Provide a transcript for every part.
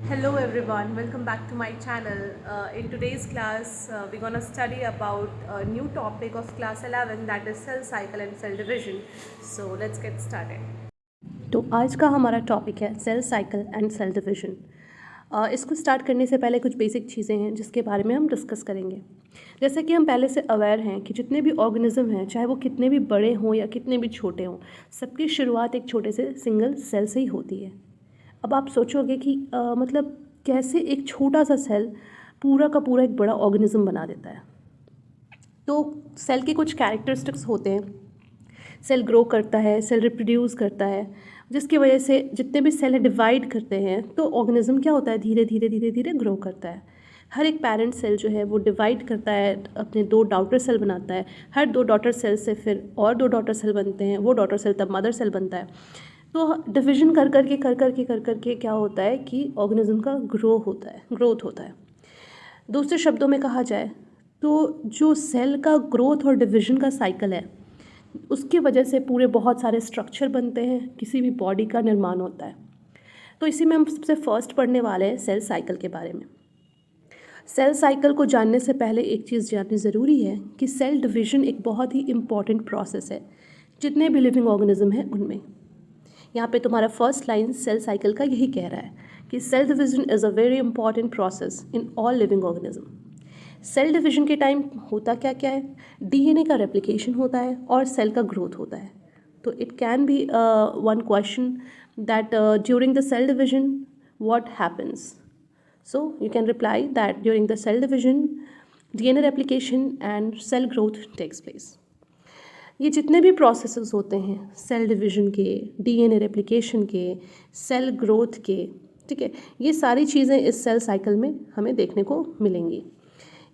Hello everyone, welcome back to my channel. In today's class, we're gonna study about a new topic of class 11, that is cell cycle and cell division. So let's get started. तो आज का हमारा topic है cell cycle and cell division. इसको start करने से पहले कुछ बेसिक चीज़ें हैं जिसके बारे में हम डिस्कस करेंगे। जैसे कि हम पहले से अवेयर हैं कि जितने भी ऑर्गेनिज्म हैं, चाहे वो कितने भी बड़े हों या कितने भी छोटे हों, सबकी शुरुआत एक छोटे से सिंगल सेल से ही होती है। अब आप सोचोगे कि मतलब कैसे एक छोटा सा सेल पूरा का पूरा एक बड़ा ऑर्गेनिज्म बना देता है। तो सेल के कुछ कैरेक्टरिस्टिक्स होते हैं। सेल ग्रो करता है, सेल रिप्रोड्यूस करता है, जिसकी वजह से जितने भी सेल डिवाइड करते हैं तो ऑर्गेनिज्म क्या होता है, धीरे धीरे धीरे धीरे ग्रो करता है। हर एक पेरेंट सेल जो है वो डिवाइड करता है, अपने 2 डॉटर सेल बनाता है। हर 2 डॉटर सेल से फिर और 2 डॉटर सेल बनते हैं, वो डॉटर सेल तब मदर सेल बनता है। तो डिवीजन कर कर के क्या होता है कि ऑर्गेनिज्म का ग्रोथ होता है। दूसरे शब्दों में कहा जाए तो जो सेल का ग्रोथ और डिवीजन का साइकिल है, उसकी वजह से पूरे बहुत सारे स्ट्रक्चर बनते हैं, किसी भी बॉडी का निर्माण होता है। तो इसी में हम सबसे फर्स्ट पढ़ने वाले हैं सेल साइकिल के बारे में। सेल साइकिल को जानने से पहले एक चीज़ जाननी ज़रूरी है कि सेल डिवीजन एक बहुत ही इम्पॉर्टेंट प्रोसेस है जितने भी लिविंग ऑर्गेनिज्म हैं उनमें। यहाँ पे तुम्हारा फर्स्ट लाइन सेल साइकिल का यही कह रहा है कि cell division is a very important process in all living organism. Cell division के टाइम होता क्या क्या है, डीएनए का रेप्लिकेशन होता है और सेल का ग्रोथ होता है। तो it can be one question that during the cell division what happens. So you can reply that during the cell division DNA replication and cell growth takes place. ये जितने भी प्रोसेसेस होते हैं cell division के, DNA replication के, cell growth के, ठीक है, ये सारी चीज़ें इस सेल साइकिल में हमें देखने को मिलेंगी।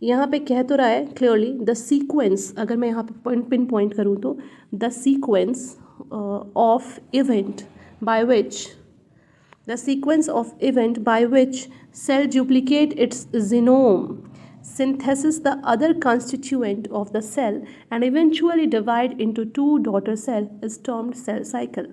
यहाँ पे कह तो रहा है क्लियरली द सीक्वेंस, अगर मैं यहाँ पे पिन पॉइंट करूँ तो the sequence of event by which cell duplicate its genome, synthesis the other constituent of the cell and eventually divide into 2 daughter cell is termed cell cycle।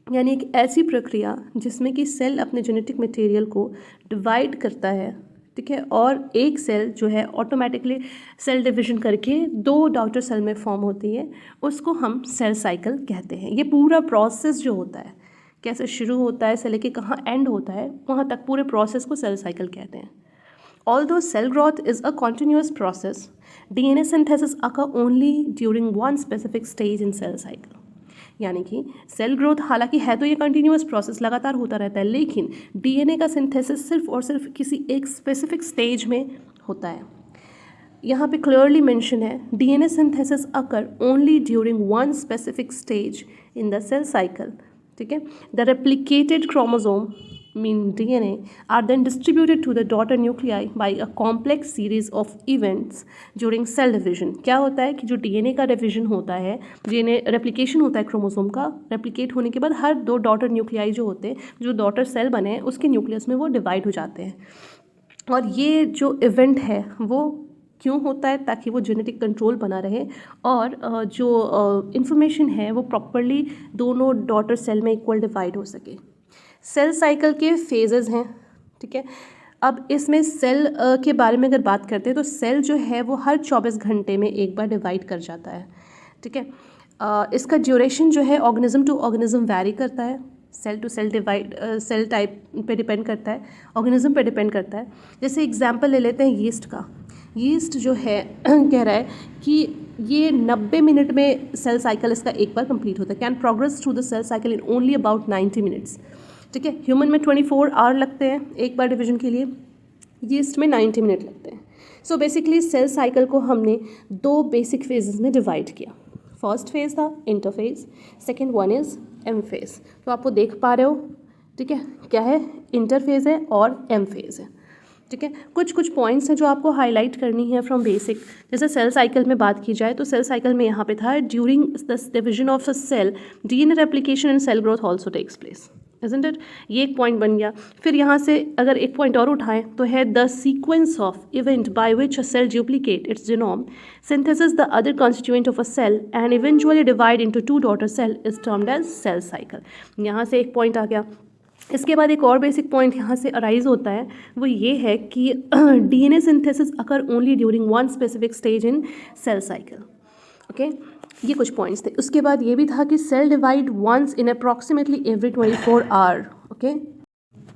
यानी एक ऐसी प्रक्रिया जिसमें कि सेल अपने जेनेटिक मटेरियल को डिवाइड करता है, ठीक है, और एक सेल जो है ऑटोमेटिकली सेल डिवीजन करके 2 डॉटर सेल में फॉर्म होती है, उसको हम सेल साइकिल कहते हैं। ये पूरा प्रोसेस जो होता है, कैसे शुरू होता है से लेके कहाँ एंड होता है, वहाँ तक पूरे प्रोसेस को सेल साइकिल कहते हैं। Although cell growth is a continuous process, DNA synthesis occur only during one specific stage in cell cycle। यानी कि सेल ग्रोथ हालांकि है तो ये कंटिन्यूस प्रोसेस, लगातार होता रहता है, लेकिन डीएनए का सिंथेसिस सिर्फ और सिर्फ किसी एक स्पेसिफिक स्टेज में होता है। यहाँ पे क्लियरली मेंशन है DNA synthesis occur only during one specific stage in the cell cycle, ठीक है। The replicated chromosome mean DNA are then distributed to the daughter nuclei by a complex series of events during cell division। क्या होता है कि जो DNA का division होता है, DNA रेप्लिकेशन होता है क्रोमोसोम का, रेप्लिकेट होने के बाद हर 2 डॉटर न्यूक्लियाई जो होते हैं, जो डॉटर सेल बने हैं उसके न्यूक्लियस में वो डिवाइड हो जाते हैं। और ये जो इवेंट है वो क्यों होता है, ताकि वो जेनेटिक कंट्रोल बना रहे और जो इंफॉर्मेशन है वो प्रॉपरली दोनों डॉटर सेल में इक्वल डिवाइड हो सके। सेल साइकिल के फेजेस हैं, ठीक है। अब इसमें सेल के बारे में अगर बात करते हैं तो सेल जो है वो हर 24 घंटे में एक बार डिवाइड कर जाता है, ठीक है। इसका ड्यूरेशन जो है ऑर्गेनिज्म टू ऑर्गेनिज्म वैरी करता है, cell to cell divide, cell type पे डिपेंड करता है, ऑर्गेनिज्म पे डिपेंड करता है। जैसे एग्जांपल ले लेते हैं यीस्ट का। यीस्ट जो है कह रहा है कि ये 90 मिनट में सेल साइकिल इसका एक बार कंप्लीट होता है, can progress through the cell cycle in only about 90 minutes, ठीक है। ह्यूमन में 24 आवर लगते हैं एक बार डिवीजन के लिए, यीस्ट में 90 मिनट लगते हैं। सो बेसिकली सेल साइकिल को हमने 2 बेसिक फेजेस में डिवाइड किया। फर्स्ट फेज था interphase, second one is M phase. तो आपको देख पा रहे हो, ठीक है, क्या है, इंटरफेज है और एम फेज है, ठीक है। कुछ पॉइंट्स हैं जो आपको हाईलाइट करनी है फ्रॉम बेसिक। जैसे सेल साइकिल में बात की जाए तो सेल साइकिल में यहाँ पे था during the division of a cell DNA replication and cell growth also takes place, isn't it. ये एक पॉइंट बन गया। फिर यहाँ से अगर एक पॉइंट और उठाएं तो है the sequence of event by which a cell duplicate its genome, synthesis the other constituent of a cell and eventually divide into 2 daughter cell is termed as cell cycle. यहाँ से एक पॉइंट आ गया। इसके बाद एक और बेसिक पॉइंट यहाँ से अराइज होता है, वो ये है कि DNA synthesis occur only during one specific stage in cell cycle. Okay, ये कुछ पॉइंट्स थे। उसके बाद ये भी था कि cell divide once in approximately every 24 hour. Okay,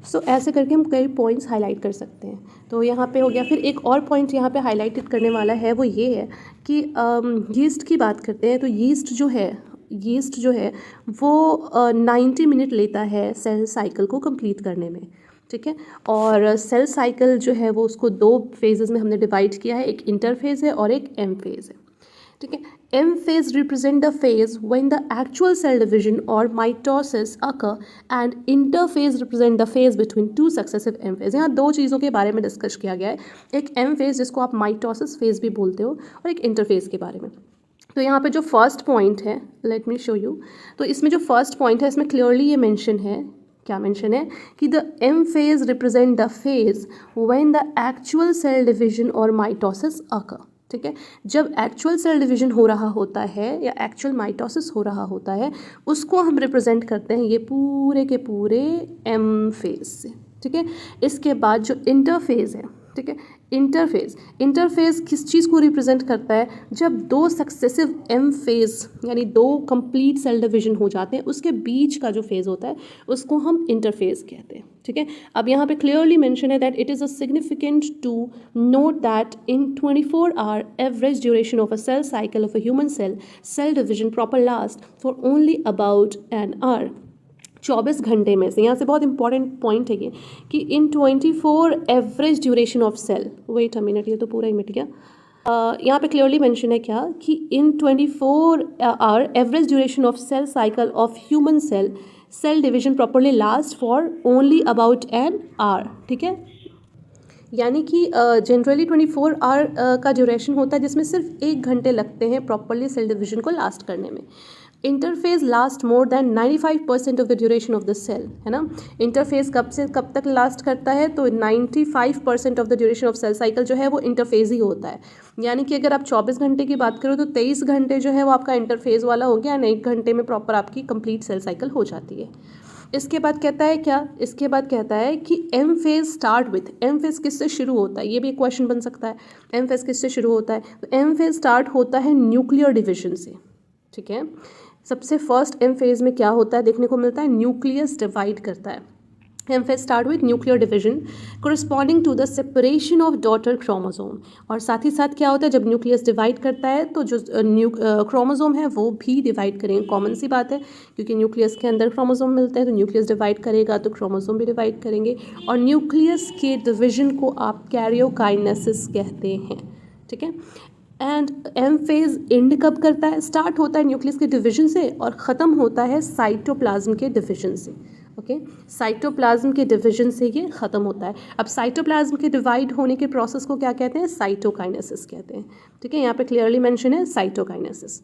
so ऐसे करके हम कई पॉइंट्स हाईलाइट कर सकते हैं। तो यहाँ पे हो गया। फिर एक और पॉइंट यहाँ पे हाईलाइटेड करने वाला है, वो ये है कि यीस्ट की बात करते हैं तो यीस्ट जो है वो 90 मिनट लेता है सेल साइकिल को कंप्लीट करने में। ठीक है, और सेल साइकिल जो है वो उसको दो फेजेस में हमने डिवाइड किया है, एक इंटरफेज है और एक एम फेज है। ठीक है, M phase represent the phase when the actual cell division और mitosis occur and interphase represent the phase between two successive M phase. यहाँ दो चीज़ों के बारे में डिस्कस किया गया है, एक एम फेज जिसको आप माइटोसिस फेज भी बोलते हो, और एक इंटरफेज के बारे में। तो यहाँ पे जो फर्स्ट पॉइंट है, लेट मी शो यू। तो इसमें जो फर्स्ट पॉइंट है इसमें क्लियरली ये मेंशन है, क्या मेंशन है कि the M phase represent the phase when the actual cell division और माइटोसिस अकर। ठीक है, जब एक्चुअल सेल डिवीजन हो रहा होता है या एक्चुअल माइटोसिस हो रहा होता है, उसको हम रिप्रेजेंट करते हैं ये पूरे के पूरे एम फेज से। ठीक है, इसके बाद जो इंटरफेज है, ठीक है, इंटरफेज किस चीज़ को रिप्रेजेंट करता है, जब दो सक्सेसिव एम फेज यानी दो कंप्लीट सेल डिवीजन हो जाते हैं, उसके बीच का जो फेज होता है उसको हम इंटरफेज कहते हैं। ठीक है, अब यहाँ पे क्लियरली मेंशन है that it is a significant to note that in 24 hour average duration of a cell cycle of a human cell division proper last for only about an hour. 24 घंटे में से, यहाँ से बहुत इंपॉर्टेंट पॉइंट है ये कि in 24 average duration of cell, wait a minute, ये तो पूरा ही मिट गया। यहाँ पे क्लियरली मेंशन है क्या कि in 24 hour average duration of cell cycle of human cell division properly last for only about an hour. ठीक है, यानी कि जनरली 24 आवर का ड्यूरेशन होता है जिसमें सिर्फ 1 घंटे लगते हैं प्रॉपरली सेल डिवीजन को लास्ट करने में। Interphase last more than 95% of the duration of the cell, है ना। इंटरफेज कब से कब तक लास्ट करता है, तो 95% of the duration of cell cycle जो है वो इंटरफेज ही होता है। यानी कि अगर आप 24 घंटे की बात करो तो 23 घंटे जो है वो आपका इंटरफेज वाला हो गया, एंड 1 घंटे में प्रॉपर आपकी कंप्लीट सेल साइकिल हो जाती है। इसके बाद कहता है क्या, इसके बाद कहता है कि M phase start with, M phase किससे शुरू होता है, ये भी एक क्वेश्चन बन सकता है। एम फेज किससे शुरू होता है, तो एम फेज स्टार्ट होता है न्यूक्लियर डिविजन से। ठीक है, सबसे फर्स्ट एम फेज में क्या होता है देखने को मिलता है, न्यूक्लियस डिवाइड करता है। M phase start with nuclear division corresponding to the separation of daughter chromosome, और साथ ही साथ क्या होता है जब न्यूक्लियस डिवाइड करता है तो जो क्रोमोसोम है वो भी डिवाइड करेंगे। कॉमन सी बात है, क्योंकि न्यूक्लियस के अंदर क्रोमोसोम मिलते हैं, तो न्यूक्लियस डिवाइड करेगा तो क्रोमोसोम भी डिवाइड करेंगे, और न्यूक्लियस के डिविजन को आप कैरियोकाइनेसिस कहते हैं। ठीक है, एंड एम फेज एंड कब करता है, स्टार्ट होता है न्यूक्लियस के डिवीजन से और ख़त्म होता है साइटोप्लाज्म के डिवीजन से। ओके, साइटोप्लाज्म के डिवीजन से ये ख़त्म होता है। अब साइटोप्लाज्म के डिवाइड होने के प्रोसेस को क्या कहते हैं, साइटोकाइनेसिस कहते हैं। ठीक है, यहाँ पे क्लियरली मेंशन है साइटोकाइनेसिस।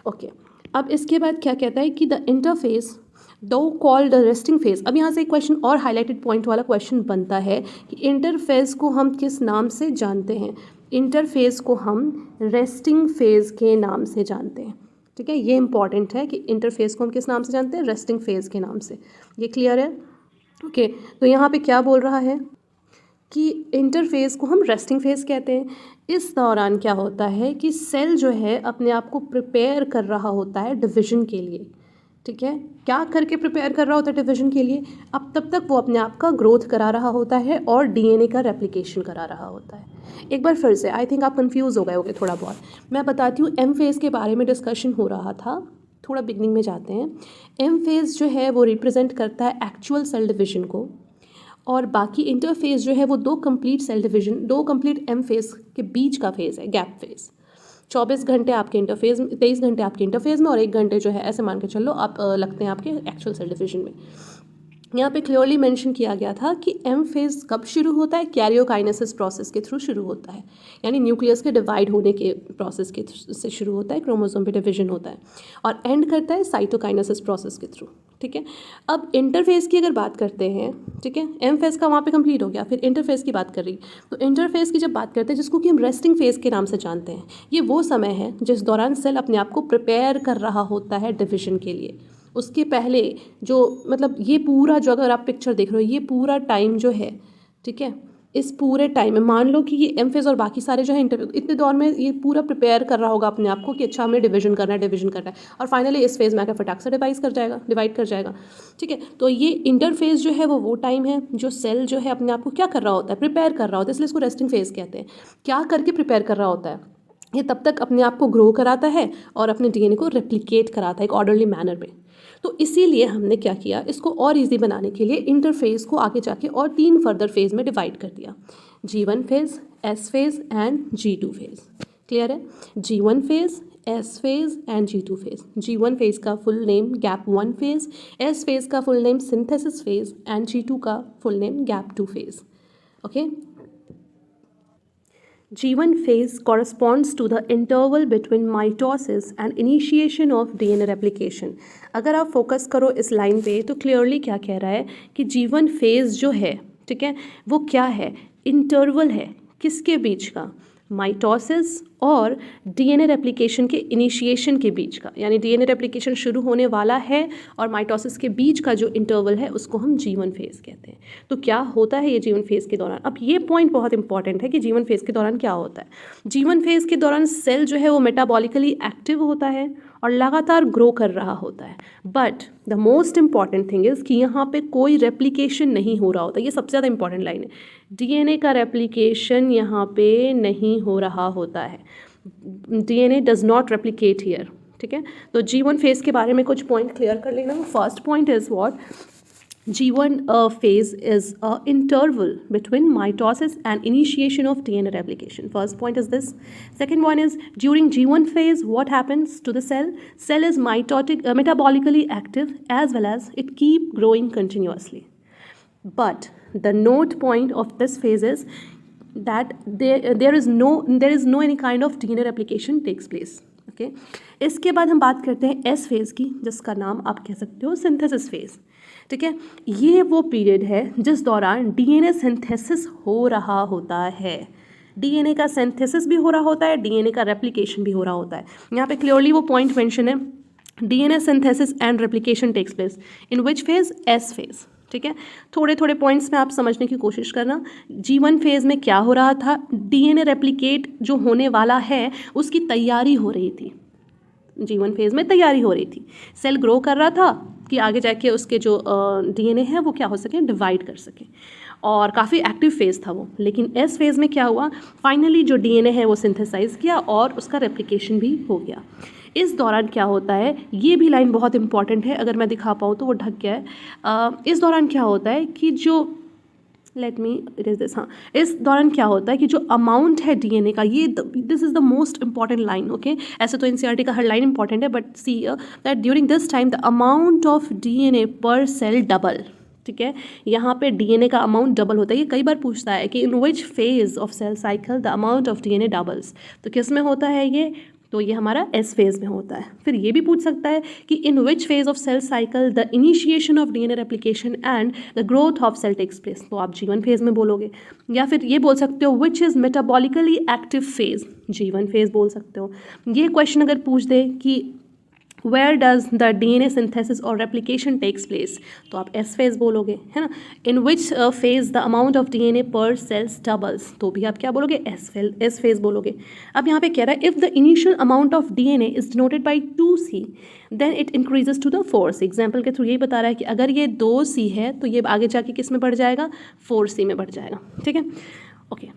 ओके, अब इसके बाद क्या कहता है कि द इंटरफेस दो कॉल्ड रेस्टिंग फेज। अब यहाँ से एक क्वेश्चन और हाईलाइटेड पॉइंट वाला क्वेश्चन बनता है कि इंटरफेज को हम किस नाम से जानते हैं। इंटरफेज को हम रेस्टिंग फेज के नाम से जानते हैं। ठीक है, ये इंपॉर्टेंट है कि इंटरफेस को हम किस नाम से जानते हैं, रेस्टिंग फेज के नाम से। ये क्लियर है। ओके, तो यहाँ पे क्या बोल रहा है कि इंटरफेस को हम रेस्टिंग फेज कहते हैं। इस दौरान क्या होता है कि सेल जो है अपने आप को प्रिपेयर कर रहा होता है डिवीजन के लिए। ठीक है, क्या करके प्रिपेयर कर रहा होता है डिवीजन के लिए, अब तब तक वो अपने आप का ग्रोथ करा रहा होता है और डीएनए का रेप्लिकेशन करा रहा होता है। एक बार फिर से, आई थिंक आप कंफ्यूज हो गए होगे थोड़ा बहुत, मैं बताती हूँ। एम फेज के बारे में डिस्कशन हो रहा था, थोड़ा बिगनिंग में जाते हैं। एम फेज जो है वो रिप्रेजेंट करता है एक्चुअल सेल डिवीजन को, और बाकी इंटरफेज जो है वो दो कंप्लीट सेल डिवीजन, दो कंप्लीट एम फेज के बीच का फेज है, गैप फेज। 24 घंटे आपके इंटरफेज में, 23 घंटे आपके इंटरफेज में, और 1 घंटे जो है ऐसे मान के चलो आप लगते हैं आपके एक्चुअल सेल डिवीजन में। यहाँ पे क्लियरली मेंशन किया गया था कि एम फेज कब शुरू होता है, कैरियोकाइनेसिस प्रोसेस के थ्रू शुरू होता है, यानी न्यूक्लियस के डिवाइड होने के प्रोसेस के से शुरू होता है, क्रोमोसोम पे डिवीजन होता है, और एंड करता है साइटोकाइनेसिस प्रोसेस के थ्रू। ठीक है, अब इंटरफेज की अगर बात करते हैं, ठीक है, एम फेज का वहाँ पे कंप्लीट हो गया, फिर इंटरफेज की बात कर रही, तो इंटरफेज की जब बात करते हैं जिसको कि हम रेस्टिंग फेज के नाम से जानते हैं, ये वो समय है जिस दौरान सेल अपने आप को प्रिपेयर कर रहा होता है डिवीजन के लिए। उसके पहले जो मतलब ये पूरा जो अगर आप पिक्चर देख रहे हो, ये पूरा टाइम जो है, ठीक है, इस पूरे टाइम में मान लो कि ये एम फेज़ और बाकी सारे जो है इंटरव्यू, इतने दौर में ये पूरा प्रिपेयर कर रहा होगा अपने आप को कि अच्छा हमें डिवीजन करना है, और फाइनली इस फेज़ में आकर फटाक से डिवाइड कर जाएगा, ठीक है। तो ये इंटरफेज जो है वो टाइम है जो सेल जो है अपने आप को क्या कर रहा होता है, प्रिपेयर कर रहा होता है, इसलिए इसको रेस्टिंग फेज़ कहते हैं। क्या करके प्रिपेयर कर रहा होता है, ये तब तक अपने आप को ग्रो कराता है और अपने डीएनए को रेप्लिकेट कराता है एक ऑर्डरली मैनर में। तो इसीलिए हमने क्या किया, इसको और इजी बनाने के लिए इंटरफेज को आगे जाके और 3 फर्दर फेज में डिवाइड कर दिया, G1 phase, S phase and G2 phase. Clear है? G1 phase, S phase and G2 phase. G1 phase का full name gap 1 phase, S phase का full name synthesis phase and G2 का full name gap 2 phase. Okay. G1 phase corresponds to the interval between mitosis and initiation of DNA replication। अगर आप focus करो इस line पे तो clearly क्या कह रहा है कि G1 फेज़ जो है, ठीक है, वो क्या है, इंटरवल है, किसके बीच का, माइटोसिस और डीएनए रेप्लिकेशन के इनिशिएशन के बीच का, यानी डीएनए रेप्लिकेशन शुरू होने वाला है और माइटोसिस के बीच का जो इंटरवल है उसको हम G1 फेज़ कहते हैं। तो क्या होता है ये G1 फेज़ के दौरान, अब ये पॉइंट बहुत इंपॉर्टेंट है कि G1 फेज़ के दौरान क्या होता है। G1 फेज़ के दौरान सेल जो है वो मेटाबॉलिकली एक्टिव होता है और लगातार ग्रो कर रहा होता है, but the most important thing is कि यहाँ पे कोई रेप्लिकेशन नहीं हो रहा होता। ये सबसे ज़्यादा इंपॉर्टेंट लाइन है, डीएनए का रेप्लिकेशन यहाँ पे नहीं हो रहा होता है, DNA does not replicate here, ठीक है। तो G1 फेज़ के बारे में कुछ पॉइंट क्लियर कर लेना। First point is what, G1 phase is an interval between mitosis and initiation of DNA replication. First point is this. Second one is during G1 phase, what happens to the cell? Cell is metabolically active as well as it keep growing continuously. But the note point of this phase is that there is no any kind of DNA replication takes place. Okay इसके बाद हम बात करते हैं S phase की, जिसका नाम आप कह सकते हो सिंथेसिस फेज़, ठीक है। ये वो पीरियड है जिस दौरान डीएनए सिंथेसिस हो रहा होता है, डीएनए का सिंथेसिस भी हो रहा होता है, डीएनए का रेप्लिकेशन भी हो रहा होता है। यहाँ पे क्लियरली वो पॉइंट मेंशन है, DNA synthesis and replication takes place in which phase, S phase, ठीक है। थोड़े थोड़े पॉइंट्स में आप समझने की कोशिश करना। G1 फेज़ में क्या हो रहा था, डीएनए रेप्लिकेट जो होने वाला है उसकी तैयारी हो रही थी, G1 फेज़ में तैयारी हो रही थी, सेल ग्रो कर रहा था कि आगे जाके उसके जो डीएनए है वो क्या हो सके, डिवाइड कर सके, और काफ़ी एक्टिव फेज़ था वो। लेकिन एस फेज़ में क्या हुआ, फाइनली जो डीएनए है वो सिंथेसाइज किया और उसका रेप्लिकेशन भी हो गया। इस दौरान क्या होता है, ये भी लाइन बहुत इंपॉर्टेंट है, अगर मैं दिखा पाऊँ तो वो ढक गया है। इस दौरान क्या होता है कि जो let me it is this, हाँ, इस दौरान क्या होता है कि जो अमाउंट है डीएनए का, ये this is the most important line, okay. ऐसे तो एनसीईआरटी का हर लाइन इंपॉर्टेंट है, but see that during this time the amount of DNA पर सेल डबल, ठीक है। यहाँ पे डीएनए का अमाउंट डबल होता है। ये कई बार पूछता है कि in which phase of cell cycle the amount of DNA doubles, तो किस में होता है ये, तो ये हमारा एस फेज़ में होता है। फिर ये भी पूछ सकता है कि in which phase of cell cycle the initiation of DNA replication and the growth of cell takes place, तो आप G1 फेज़ में बोलोगे। या फिर ये बोल सकते हो which is metabolically active phase, G1 phase बोल सकते हो। ये क्वेश्चन अगर पूछ दे कि where does the DNA synthesis और रेप्लिकेशन टेक्स प्लेस, तो आप एस फेज़ बोलोगे, है ना। In which phase the amount of DNA per cells doubles, तो भी आप क्या बोलोगे, एस फेज़ बोलोगे। अब यहाँ पे कह रहा है if the initial amount of DNA is denoted by 2C then it increases to the 4C। Example के थ्रू यही बता रहा है कि अगर ये 2C है तो ये आगे जाके किस में बढ़ जाएगा, 4C में बढ़ जाएगा, ठीक है। ओके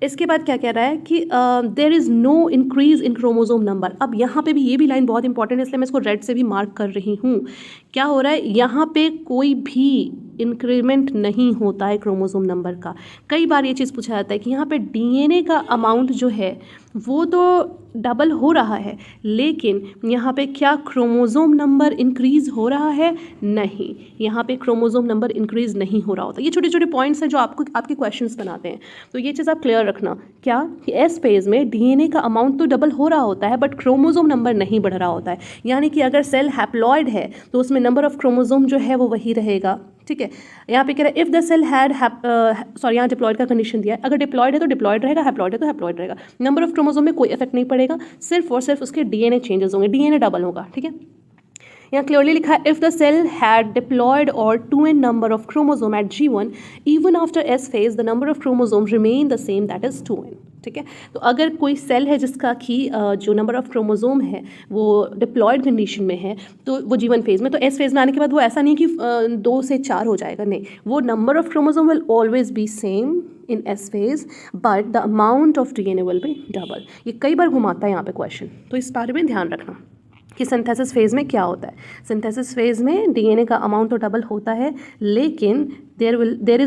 इसके बाद क्या कह रहा है कि there is no increase in chromosome number. अब यहाँ पे भी ये भी लाइन बहुत इंपॉर्टेंट है, इसलिए मैं इसको रेड से भी मार्क कर रही हूँ। क्या हो रहा है, यहाँ पे कोई भी इंक्रीमेंट नहीं होता है क्रोमोसोम नंबर का। कई बार ये चीज़ पूछा जाता है कि यहाँ पे डीएनए का अमाउंट जो है वो तो डबल हो रहा है, लेकिन यहाँ पे क्या क्रोमोसोम नंबर इंक्रीज़ हो रहा है, नहीं, यहाँ पे क्रोमोसोम नंबर इंक्रीज़ नहीं हो रहा होता। ये छोटे छोटे पॉइंट्स हैं जो आपको आपके क्वेश्चंस बनाते हैं, तो ये चीज़ आप क्लियर रखना। क्या कि एस फेज़ में डीएनए का अमाउंट तो डबल हो रहा होता है बट क्रोमोसोम नंबर नहीं बढ़ रहा होता है, यानी कि अगर सेल हैप्लॉइड है तो उसमें नंबर ऑफ क्रोमोसोम जो है वो वही रहेगा, ठीक है। यहाँ पे कह रहा है if the cell had sorry यहाँ डिप्लॉयड का कंडीशन दिया है, अगर डिप्लॉयड है तो डिप्लॉयड रहेगा, हैप्लॉयड है तो हैप्लॉयड रहेगा। नंबर ऑफ क्रोमोसोम में कोई इफेक्ट नहीं पड़ेगा, सिर्फ और सिर्फ उसके डीएनए चेंजेस होंगे, डीएनए डबल होगा, ठीक है। यहाँ क्लियरली लिखा है if the cell had diploid और 2n number of chromosome at G1 even after S phase the number of chromosome remain the same that is 2n, ठीक है। तो अगर कोई सेल है जिसका कि जो नंबर ऑफ क्रोमोसोम है वो डिप्लॉयड कंडीशन में है तो वो G1 फेज में, तो S फेज में आने के बाद वो ऐसा नहीं कि 2 से 4 हो जाएगा, नहीं, वो number of chromosome will always be same in S phase but the amount of DNA will be double. ये कई बार घुमाता है यहाँ पे क्वेश्चन, तो इस बारे में ध्यान रखना कि सिंथेसिस फेज़ में क्या होता है। सिंथेसिस फेज़ में डीएनए का अमाउंट तो डबल होता है, लेकिन देयर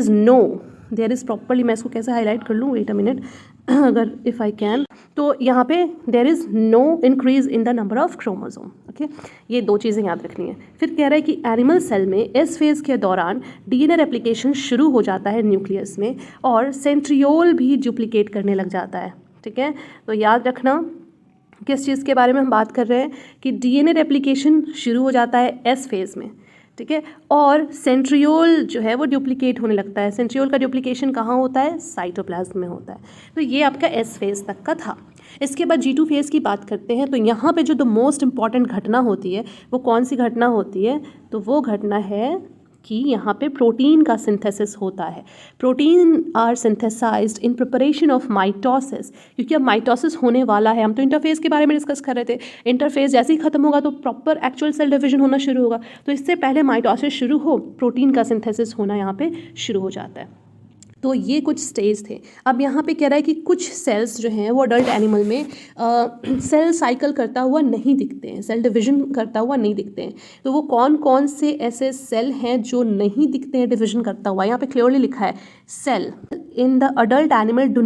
इज़ प्रॉपरली, मैं इसको कैसे हाईलाइट कर लूँ, वेट अ मिनट, अगर इफ़ आई कैन, तो यहाँ पे there is no increase in the number of chromosome, okay. ये 2 चीज़ें याद रखनी है। फिर कह रहा है कि एनिमल सेल में एस फेज़ के दौरान डीएनए रेप्लिकेशन शुरू हो जाता है न्यूक्लियस में और सेंट्रियोल भी डुप्लीकेट करने लग जाता है, ठीक है। तो याद रखना किस चीज़ के बारे में हम बात कर रहे हैं कि डीएनए रेप्लिकेशन शुरू हो जाता है एस फेज़ में, ठीक है, और सेंट्रियोल जो है वो डुप्लीकेट होने लगता है। सेंट्रियोल का डुप्लीकेशन कहाँ होता है? साइटोप्लाज्म में होता है। तो ये आपका एस फेज़ तक का था। इसके बाद G2 फेज़ की बात करते हैं, तो यहाँ पे जो द मोस्ट इम्पॉर्टेंट घटना होती है वो कौन सी घटना होती है? तो वो घटना है कि यहाँ पे प्रोटीन का सिंथेसिस होता है। Protein are synthesized in preparation of mitosis, क्योंकि अब माइटोसिस होने वाला है। हम तो इंटरफेस के बारे में डिस्कस कर रहे थे, इंटरफेस जैसे ही खत्म होगा तो प्रॉपर एक्चुअल सेल डिवीजन होना शुरू होगा, तो इससे पहले माइटोसिस शुरू हो, प्रोटीन का सिंथेसिस होना यहाँ पे शुरू हो जाता है। तो ये कुछ स्टेज थे। अब यहाँ पे कह रहा है कि कुछ सेल्स जो हैं वो अडल्ट एनिमल में सेल साइकिल करता हुआ नहीं दिखते हैं, सेल डिवीजन करता हुआ नहीं दिखते हैं। तो वो कौन कौन से ऐसे सेल हैं जो नहीं दिखते हैं डिवीजन करता हुआ? यहाँ पे क्लियरली लिखा है cell in the adult animal do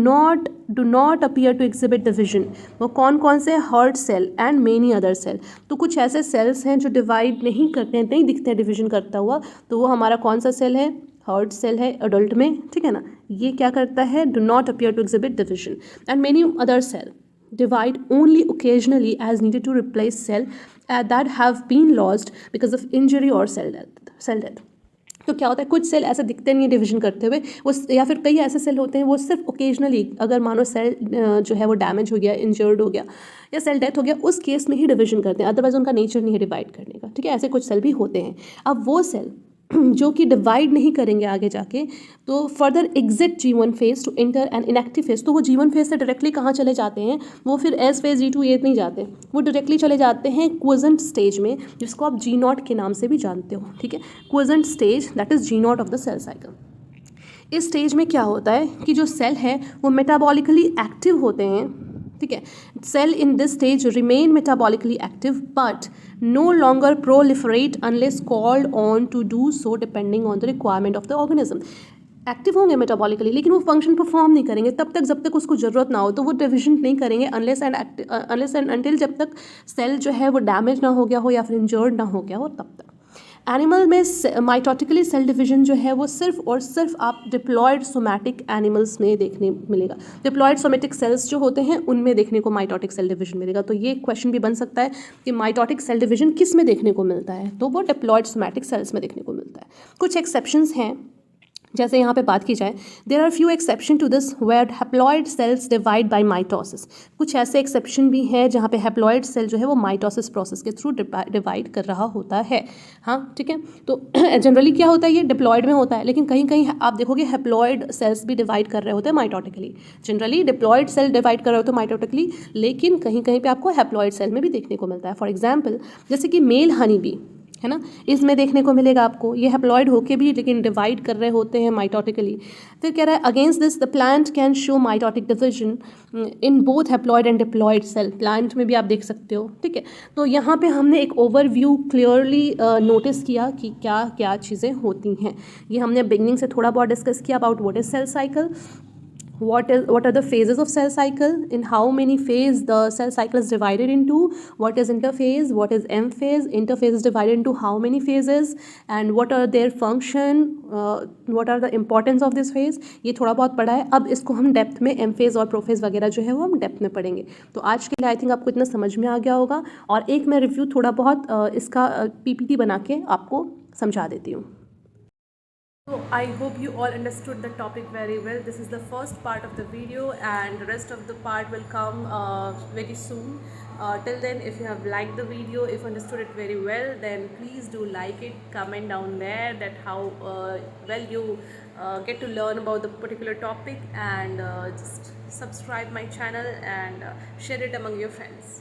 not appear to exhibit division. वो कौन कौन से? Heart cell and many other cell. तो कुछ ऐसे सेल्स हैं जो डिवाइड नहीं करते हैं, नहीं दिखते हैं डिवीजन करता हुआ, तो वो हमारा कौन सा सेल है? हार्ट सेल है अडल्ट में, ठीक है ना। ये क्या करता है? Do not appear to exhibit division. And many other cell divide only occasionally as needed to replace cell that have been lost because of injury or cell death. तो क्या होता है, कुछ सेल ऐसे दिखते नहीं है डिवीजन करते हुए, वो या फिर कई ऐसे सेल होते हैं वो सिर्फ ओकेजनली, अगर मानो सेल जो है वो डैमेज हो गया, इंजर्ड हो गया या सेल डेथ हो गया, उस केस में ही डिवीजन करते हैं, अदरवाइज उनका नेचर नहीं है डिवाइड करने का, ठीक है। ऐसे कुछ सेल भी होते हैं। अब वो सेल जो कि डिवाइड नहीं करेंगे आगे जाके, तो further exit G1 phase two enter an inactive phase, तो वो G1 फेज से डायरेक्टली कहाँ चले जाते हैं? वो फिर एस फेज G2 ये नहीं जाते, वो डायरेक्टली चले जाते हैं क्विजेंट स्टेज में, जिसको आप G0 के नाम से भी जानते हो, ठीक है। Quiescent stage that is G0 of the cell cycle. इस स्टेज में क्या होता है कि जो सेल है वो मेटाबॉलिकली एक्टिव होते हैं, ठीक है। Cell in this stage remain metabolically active but no longer proliferate unless called on to do so depending on the requirement of the organism. Active होंगे मेटाबॉलिकली, लेकिन वो फंक्शन परफॉर्म नहीं करेंगे तब तक जब तक उसको ज़रूरत ना हो, तो वो डिविजन नहीं करेंगे अनलेस एंड अनटिल जब तक सेल जो है वो डैमेज ना हो गया हो या फिर इंजर्ड ना हो गया हो, तब तक। एनिमल में माइटोटिकली सेल डिवीजन जो है वो सिर्फ और सिर्फ आप डिप्लॉयड सोमैटिक एनिमल्स में देखने मिलेगा। डिप्लॉयड सोमैटिक सेल्स जो होते हैं उनमें देखने को माइटोटिक सेल डिवीजन मिलेगा। तो ये क्वेश्चन भी बन सकता है कि माइटोटिक सेल डिवीजन किस में देखने को मिलता है? तो वो डिप्लॉयड सोमैटिक सेल्स में देखने को मिलता है। कुछ एक्सेप्शंस हैं, जैसे यहाँ पे बात की जाए, there are few exception to this where haploid cells divide by mitosis. कुछ ऐसे एक्सेप्शन भी हैं जहाँ पे हैप्लॉयड सेल जो है वो माइटोसिस प्रोसेस के थ्रू डिवाइड कर रहा होता है, हाँ, ठीक है। तो जनरली क्या होता है, ये डिप्लॉयड में होता है, लेकिन कहीं कहीं आप देखोगे हैप्लॉयड सेल्स भी डिवाइड कर रहे होते हैं mitotically. Generally diploid cell divide कर रहे होते हैं माइटोटिकली, लेकिन कहीं कहीं पे आपको हैप्लॉयड सेल में भी देखने को मिलता है। फॉर एग्जाम्पल जैसे कि मेल हनी बी है ना, इसमें देखने को मिलेगा आपको, ये हैप्लॉयड होके भी लेकिन डिवाइड कर रहे होते हैं माइटोटिकली। फिर कह रहा है against this the plant can show mitotic division in both haploid and diploid cell. Plant में भी आप देख सकते हो, ठीक है। तो यहाँ पे हमने एक ओवरव्यू क्लियरली नोटिस किया कि क्या क्या चीज़ें होती हैं। ये हमने बिगनिंग से थोड़ा बहुत डिस्कस किया about what is cell cycle, what are the phases of cell cycle, in how many phase the cell cycle is divided into, what is interphase, what is M phase, interphase is divided into how many phases and what are their function, what are the importance of this phase। ये थोड़ा बहुत पढ़ा है। अब इसको हम depth में M phase और प्रोफेज वगैरह जो है वो हम डेप्थ में पढ़ेंगे। तो आज के लिए आई थिंक आपको इतना समझ में आ गया होगा, और एक मैं रिव्यू थोड़ा बहुत इसका PPT बना के आपको समझा देती हूँ। So I hope you all understood the topic very well. This is the first part of the video, and the rest of the part will come very soon. Till then, if you have liked the video, if understood it very well, then please do like it, comment down there that how well you get to learn about the particular topic, and just subscribe my channel and share it among your friends.